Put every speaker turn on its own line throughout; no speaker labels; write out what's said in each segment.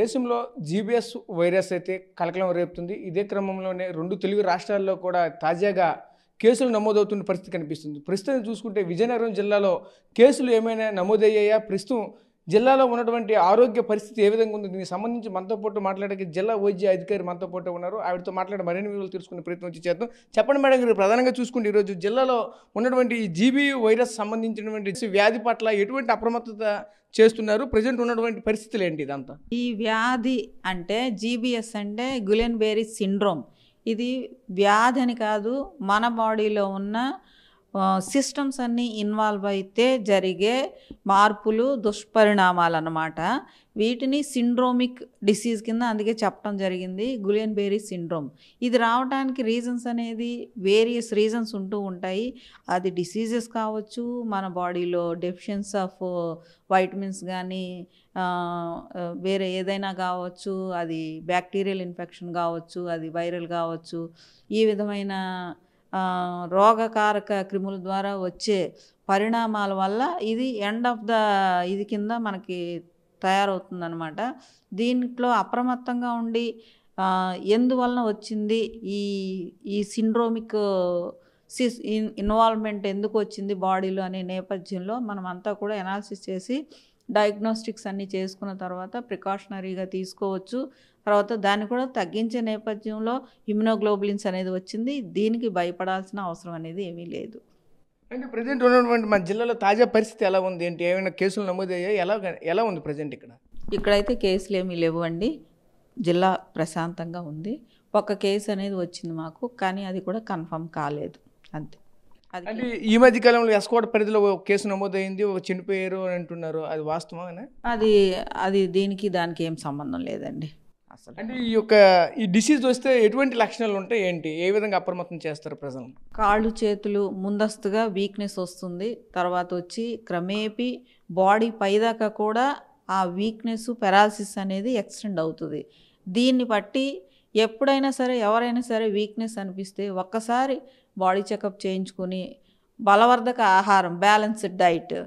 దేశంలో GBs virus అయితే కలకలం రేపుతుంది. ఇదే క్రమంలోనే 2 తెలుగు రాష్ట్రాల్లో కూడా తాజాగా కేసులు నమోదవుతున్న పరిస్థితి కనిపిస్తుంది. ప్రస్తుతం చూసుకుంటే విజయనగరం జిల్లాలో కేసులు ఏమైనా నమోదయ్యాయా? ప్రస్తుతం జిల్లాలో ఉన్నటువంటి ఆరోగ్య పరిస్థితి ఏ విధంగా ఉంది? దీనికి సంబంధించి మనతో పాటు మాట్లాడడానికి జిల్లా వైద్య అధికారి మనతో పాటు ఉన్నారు. ఆవిడతో మాట్లాడి మరిన్ని వివరాలు తెలుసుకునే ప్రయత్నం చేద్దాం. చెప్పండి మేడం గారు, ప్రధానంగా చూసుకుంటే ఈరోజు జిల్లాలో ఉన్నటువంటి ఈ జీబీ వైరస్ సంబంధించినటువంటి వ్యాధి పట్ల ఎటువంటి అప్రమత్తత చేస్తున్నారు? ప్రజెంట్ ఉన్నటువంటి పరిస్థితులు ఏంటి? ఇదంతా
ఈ వ్యాధి అంటే జీబీఎస్ అంటే గులెన్ బెర్రీ సిండ్రోమ్. ఇది వ్యాధి అని కాదు, మన బాడీలో ఉన్న సిస్టమ్స్ అన్నీ ఇన్వాల్వ్ అయితే జరిగే మార్పులు, దుష్పరిణామాలు అన్నమాట. వీటిని సిండ్రోమిక్ డిసీజ్ కింద అందుకే చెప్పడం జరిగింది, గులెన్ బెర్రీ సిండ్రోమ్. ఇది రావడానికి రీజన్స్ అనేది వేరియస్ రీజన్స్ ఉంటూ ఉంటాయి. అది డిసీజెస్ కావచ్చు, మన బాడీలో డెఫిషియన్సీ ఆఫ్ వైటమిన్స్ కానీ వేరే ఏదైనా కావచ్చు, అది బ్యాక్టీరియల్ ఇన్ఫెక్షన్ కావచ్చు, అది వైరల్ కావచ్చు. ఈ విధమైన రోగకారక క్రిముల ద్వారా వచ్చే పరిణామాల వల్ల ఇది ఎండ్ ఆఫ్ ద ఇది కింద మనకి తయారవుతుందన్నమాట. దీంట్లో అప్రమత్తంగా ఉండి ఎందువలన వచ్చింది ఈ సిండ్రోమిక్ ఇన్వాల్వ్మెంట్ ఎందుకు వచ్చింది బాడీలో అనే నేపథ్యంలో మనం అంతా కూడా ఎనాలిసిస్ చేసి డయాగ్నోస్టిక్స్ అన్నీ చేసుకున్న తర్వాత ప్రికాషనరీగా తీసుకోవచ్చు. తర్వాత దాన్ని కూడా తగ్గించే నేపథ్యంలో ఇమ్యునోగ్లోబులిన్స్ అనేది వచ్చింది. దీనికి భయపడాల్సిన అవసరం అనేది ఏమీ లేదు.
అంటే ప్రజెంట్ ఉన్నటువంటి మన జిల్లాలో తాజా పరిస్థితి ఎలా ఉంది? ఏంటి, ఏమైనా కేసులు నమోదయ్యాయి? ఎలా ఉంది ప్రజెంట్?
ఇక్కడైతే కేసులు ఏమీ లేవు అండి. జిల్లా ప్రశాంతంగా ఉంది. ఒక కేసు అనేది వచ్చింది మాకు, కానీ అది కూడా కన్ఫర్మ్ కాలేదు అంతే.
అంటే ఈ మధ్య కాలంలో ఎస్కోట్ పరిధిలో ఒక కేసు నమోదైంది, ఒక చనిపోయారు అని అంటున్నారు. అది వాస్తవమేనా?
అది దానికి ఏం సంబంధం లేదండి అసలు.
అంటే ఈ డిసీజ్ వస్తే ఎటువంటి లక్షణాలు ఉంటాయి, ఏంటి, ఏ విధంగా అప్రమత్తం చేస్తారు ప్రజలు?
కాళ్ళు చేతులు ముందస్తుగా వీక్నెస్ వస్తుంది. తర్వాత వచ్చి క్రమేపీ బాడీ పైదాకా కూడా ఆ వీక్నెస్, పెరాలసిస్ అనేది ఎక్స్టెండ్ అవుతుంది. దీన్ని బట్టి ఎప్పుడైనా సరే ఎవరైనా సరే వీక్నెస్ అనిపిస్తే ఒక్కసారి బాడీ చెకప్ చేయించుకొని బలవర్ధక ఆహారం, బ్యాలెన్స్డ్ డైట్,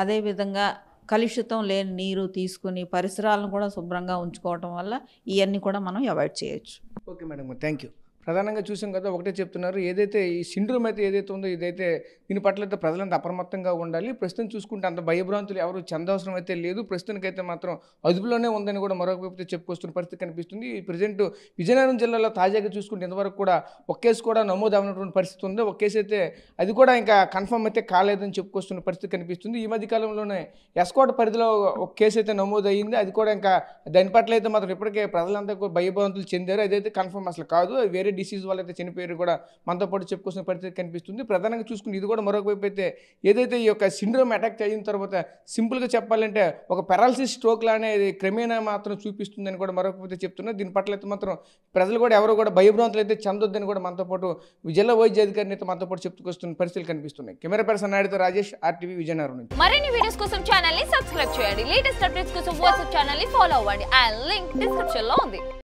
అదేవిధంగా కలుషితం లేని నీరు తీసుకుని పరిసరాలను కూడా శుభ్రంగా ఉంచుకోవటం వల్ల ఇవన్నీ కూడా మనం అవాయిడ్ చేయొచ్చు.
Okay madam, thank you. ప్రధానంగా చూసాం కదా, ఒకటే చెప్తున్నారు, ఏదైతే ఈ సిండ్రోమ్ అయితే ఏదైతే ఉందో ఇదైతే దీని పట్ల అయితే ప్రజలంతా అప్రమత్తంగా ఉండాలి. ప్రస్తుతం చూసుకుంటే అంత భయభ్రాంతులు ఎవరు చెందవసరం అయితే లేదు. ప్రస్తుతానికైతే మాత్రం అదుపులోనే ఉందని కూడా మరొక వైపు చెప్పుకొస్తున్న పరిస్థితి కనిపిస్తుంది. ఈ ప్రజెంట్ విజయనగరం జిల్లాలో తాజాగా చూసుకుంటే ఇంతవరకు కూడా ఒక కేసు కూడా నమోదు అవ్వనటువంటి పరిస్థితి ఉంది. ఒక కేసు అయితే అది కూడా ఇంకా కన్ఫర్మ్ అయితే కాలేదని చెప్పుకొస్తున్న పరిస్థితి కనిపిస్తుంది. ఈ మధ్య కాలంలోనే ఎస్కోట్ పరిధిలో ఒక కేసు అయితే నమోదు అయ్యింది. అది కూడా ఇంకా దాని పట్ల అయితే మాత్రం ఇప్పటికే ప్రజలంతా కూడా భయభ్రాంతులు చెందారు. అదైతే కన్ఫర్మ్ అసలు కాదు, వేరే డిసీజ్ వల్ల అయితే చనిపోయారు కూడా మనతో పాటు చెప్పుకొస్తున్న పరిస్థితి కనిపిస్తుంది. ప్రధానంగా చూసుకుంటే ఇది కూడా మరొక వైపు అయితే ఏదైతే ఈ యొక్క సిండ్రోమ్ అటాక్ అయిన తర్వాత సింపుల్గా చెప్పాలంటే ఒక పెరాలసిస్ స్ట్రోక్ లానే క్రమేణా మాత్రం చూపిస్తుందని కూడా మరొక వైపు చెప్తున్నారు. దీని పట్ల అయితే మాత్రం ప్రజలు కూడా ఎవరు కూడా భయభ్రాంతులు అయితే చెందొద్దని కూడా మనతో పాటు జిల్లా వైద్య అధికారిని అయితే మనతో పాటు చెప్పుకొస్తున్న పరిస్థితులు కనిపిస్తున్నాయి. కెమెరా పర్సన్ నాయుడుతో రాజేష్, RTV విజయనగరం నుంచి.
మరిన్ని వీడియోస్ కోసం ఛానల్ ని సబ్స్క్రైబ్ చేయండి. లేటెస్ట్ అప్డేట్స్ కోసం వాట్సాప్ ఛానల్ ని ఫాలో అవ్వండి. ఆ లింక్ డిస్క్రిప్షన్ లో ఉంది.